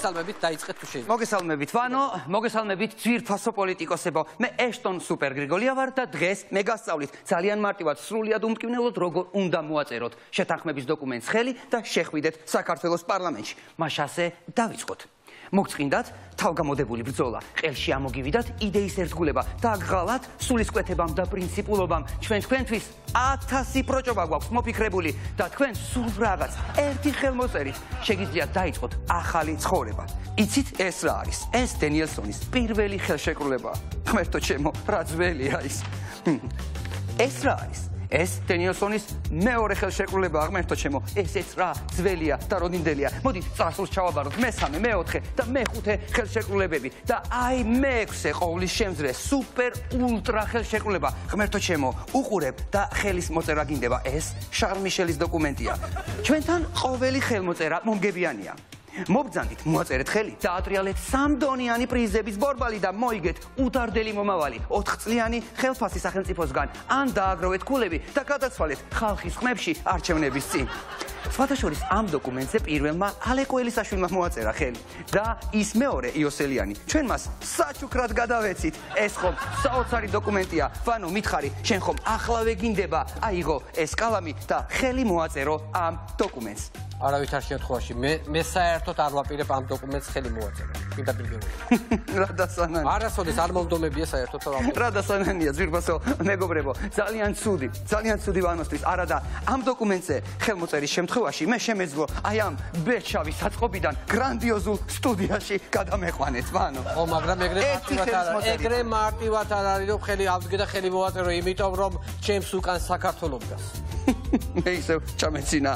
მოგესალმებით, დაიწყეთ თუ შეიძლება. მოგესალმებით, ვანო, მოგესალმებით ძვირფასო პოლიტიკოსებო. მე ეშტონ სუპერ გრიგოლია ვარ და დღეს მე გასწავლით ძალიან მარტივად სრულიად უმტკივნელოდ როგორ უნდა მოაწეროთ შეთანხმების დოკუმენტს ხელი და შეხვიდეთ საქართველოს პარლამენტში. მაშასე დავიწყოთ. მოგწმინდათ თავგამოდებული ბრძოლა, ყელში ამოგივიდათ იდეის ერთგულება და გღალათ სულისკვეთებამ და პრინციპულობამ. ჩვენ თქვენთვის 1000 პროჭობა გვაქვს მოფიქრებული და თქვენ სულ რაღაც ერთი ხელმოწერით შეგიძლიათ დაიწყოთ ახალი ცხოვრება. იცით ეს რა არის? ეს დენიელსონის პირველი ხელშეკრულება. ღმერთო ჩემო, რა ძველია ის. ეს რა არის? ეს დენიელსონის მეორე ხელშეკრულება, ღმერთო ჩემო, ესეც რა ძველია და როდინდელია. მოდით წარსულს ჩავაბაროთ მესამე, მეოთხე და მეხუთე ხელშეკრულებები და აი მეექვსე ყოვლის შემძრე სუპერ ულტრა ხელშეკრულება. ღმერთო ჩემო, უყურებ და ხელის მოწერა გინდება. ეს შარლ მიშელის დოკუმენტია. ჩვენთან ყოველი ხელმოწერა მომგებიანია. მობრძანდით, მოაწერეთ ხელი და ატრიალეთ სამდონიანი პრიზების ბორბალი და მოიგეთ უტარდელი მომავალი 4 წლიანი ხელფასი სახელმწიფოსგან ან დააგროვეთ ქულები და გადაცვალეთ ხალხის ხმებში არჩევნების წინ. სხვათაშორის ამ დოკუმენტზე პირველმა ალეკო ელისაშვილმა მოაწერა ხელი და ის მეორე იოსელიანი. ჩვენ მას საჩუქრად გადავეცით. ეს ხომ საოცარი დოკუმენტია. ვანო, მითხარი, შენ ხომ ახლავე გინდება აიღო ეს კალამი და ხელი მოაწერო ამ დოკუმენტს. არავით არ შემთხვევაში მე საერთოდ არ ვაპირებ ამ დოკუმენტს ხელი მოაწერო. პირდაპირ. რა დასანანი. არასოდეს არ მომდომებია საერთოდ რა დასანანია ძვირფასო მეგობრებო. ძალიან ცუდი ვანოსთვის. არა და ამ დოკუმენტზე ხელმოწერის შემთხვევაში მე შემეძლო აი ამ ბეჭავი საწყობიდან გრანდიოზულ სტუდიაში გადამეყვანეთ, ვანო. ო, მაგრამ ეგრე მარტივად არ არის რომ ხელი ავდგე და ხელი მოაწერო, იმიტომ რომ ჩემს უკან საქართველოს დგას. მე ისევ ჩამეცინა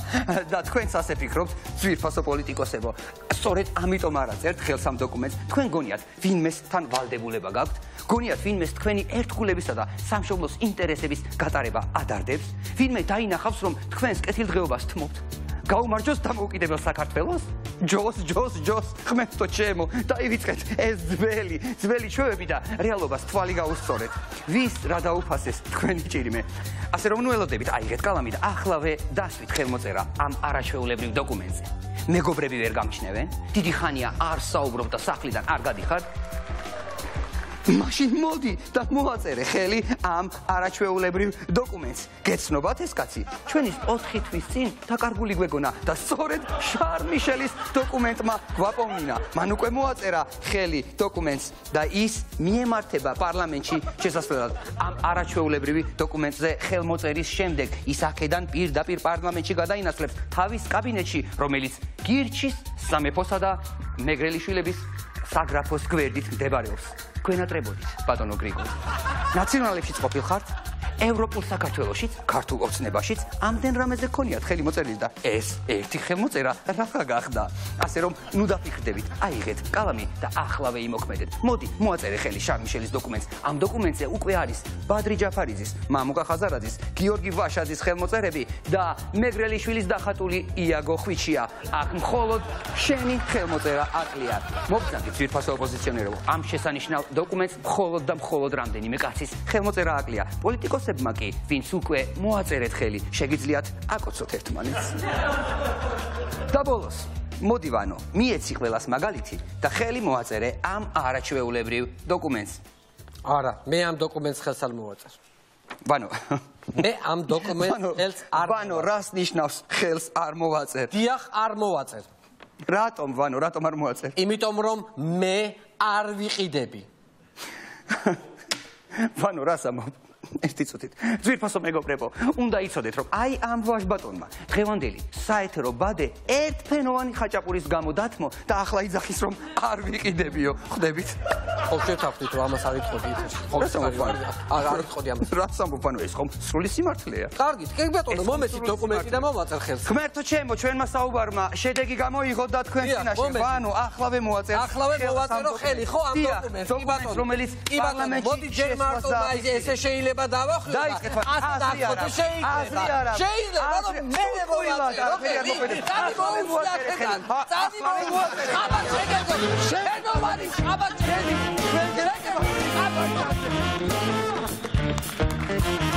და თქვენც ასე ფიქრობთ, ძვირფასო პოლიტიკოსებო. სწორედ ამიტომ არ აწერთ ხელს ამ დოკუმენტს. თქვენ გონიათ ვინმეს თან ვალდებულება გაქვთ? გონიათ ვინმეს თქვენი ერთგულებისა და სამშობლოს ინტერესების გატარება ადარდებს? ვინმე დაინახავს რომ თქვენს კეთილდღეობას თმობთ? გაუმარჯოს დამოუკიდებელ საქართველოს? ჯოს, ღმერთო ჩემო, დაივიწყეთ ეს ძველი ჩვევები და რეალობას თვალი გაუსწორეთ. ვის რა დაუფასეს თქვენი ჭირიმე? ასე რომ ნუელოდებით აიღეთ კალამი და ახლავე დასვით ხელმოწერა ამ არაჩვეულებრივ დოკუმენტზე. მეგობრები ვერ გამჩნევენ? დიდი ხანია არ საუბრობ და სახლიდან არ გადიხარ? მაშინ მოდი და მოაწერე ხელი ამ არაჩვეულებრივ დოკუმენტს. გეცნობათ ეს კაცი? ჩვენის 4 თვის წინ დაკარგული გვეგონა და სწორედ შარლ მიშელის დოკუმენტმა გვაპოვნინა. მან უკვე მოაწერა ხელი დოკუმენტს და ის მიემართება პარლამენტში შესასვლელად. ამ არაჩვეულებრივი დოკუმენტზე ხელმოწერის შემდეგ ის აქედან პირდაპირ პარლამენტში გადაინაცვლებს თავის კაბინეტში, რომელიც გირჩის სამეფოსა და მეგრელიშვილების საგრაფოს გვერდით მდებარეობს. გვენატრებოდით, ბატონო გრიგოლი. ნაციონალებშიც ყოფილხართ, ევროპულ საქართველოშიც, ქართულ ოცნებაშიც ამდენ რამეზე გქონიათ ხელი მოწერილი და ეს ერთი ხელმოწერა რა გახდა. ასე რომ ნუ დაფიქრდებით, აიღეთ კალამი და ახლავე იმოქმედეთ. მოდი, მოაწერე ხელი შარლ მიშელის დოკუმენტს. ამ დოკუმენტზე უკვე არის ბადრი ჯაფარიძის, მამუკა ხაზარაძის, გიორგი ვაშაძის ხელმოწერები და მეგრელიშვილის დახატული იაგო ხვიჩია. აქ მხოლოდ შენი ხელმოწერა აკლია. მოგწადით ძვირფასო ოპოზიციონერებო, ამ შესანიშნავ დოკუმენტს მხოლოდ და მხოლოდ რამდენიმე კაცის ხელმოწერა აკლია. პოლიტიკოსებმა კი, ვინც უკვე მოაწერეთ ხელი, შეგიძლიათ აკოცოთ ერთმანეთს. და ბოლოს, მოდი ვანო, მიეცი ყველას მაგალითი და ხელი მოაწერე ამ არაჩვეულებრივ დოკუმენტს. არა, მე ამ დოკუმენტს ხელს არ მოვაწერ. ვანო, მე ამ დოკუმენტს ხელს არ ვანო, რას ნიშნავს ხელს არ მოვაწერ? დიახ, არ მოვაწერ. რატომ ვანო, რატომ არ მოაწერ? იმიტომ რომ მე არ ვიყიდები. ვანო, რას ამბობ? ერთი წუთით. ძვირფასო მეგობრებო, უნდა იცოდეთ, რომ აი ამ ვაჟბატონმა დღევანდელი საეთერო ბადე ერთფენოვანი ხაჭაპურის გამო დათმო და ახლა იძახის, რომ არ ვიყიდებიო. ხვდებით? ხო, შევთანხმდით, რომ ამას არ იტყოდი ეთერში. არ იტყოდი ამას. რას ამბობ, ვანო, ეს ხომ სრული სიმართლეა. კარგით, კი ბატონო, მომეცით დოკუმენტი და მოვაწერ ხელს. ღმერთო ჩემო, ჩვენმა საუბარმა შედეგი გამოიღო და თქვენ წინაშე. ვანო, ახლავე მოაწერო ხელი, ხო, ამ დოკუმენტს. კი ბატონო, რომელიც პარლამენტში მოდი ჯერ მარტო ესე შეიძლება დავახვიდე. დაიწყეთ, შეიძლება, რომ მე მოვაწერო ხელი. Shame!